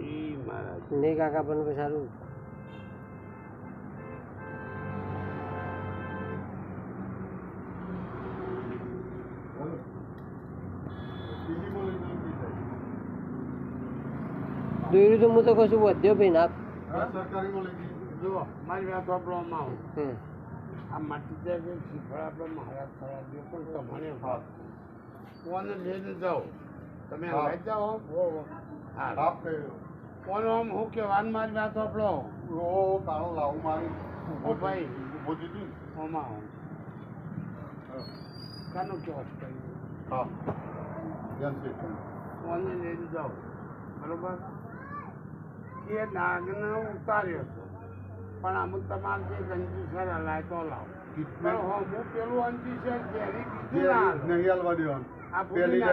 નહીં કાકા પણ સારું દોર્યું તો હું તો કશું વધ્યો ભાઈ ના જો મારી વાત વાપરવામાં આવું આ માટી જાય શીફળ આપણે મહારાજ થવા દે પણ તમને કોને લઈને જાઓ તમે લઈ જાઓ હા કોનો આમ હું કે વાન મારી વાત વાપરો કાળો લાવું મારી ઓ ભાઈ ઉભો દીધી ઓમાં હું કાનું ચોસ કરી હા ધ્યાન છે કોને લઈને જાઓ બરોબર એ નાગને ઉતાર્યો હતો પણ અમુક તમારે જે ગંજી સર હલાય તો લાવો પણ હું પેલું અંજી છે જેની બીજું ના નહીં હાલવા દેવાનું આ ભૂલી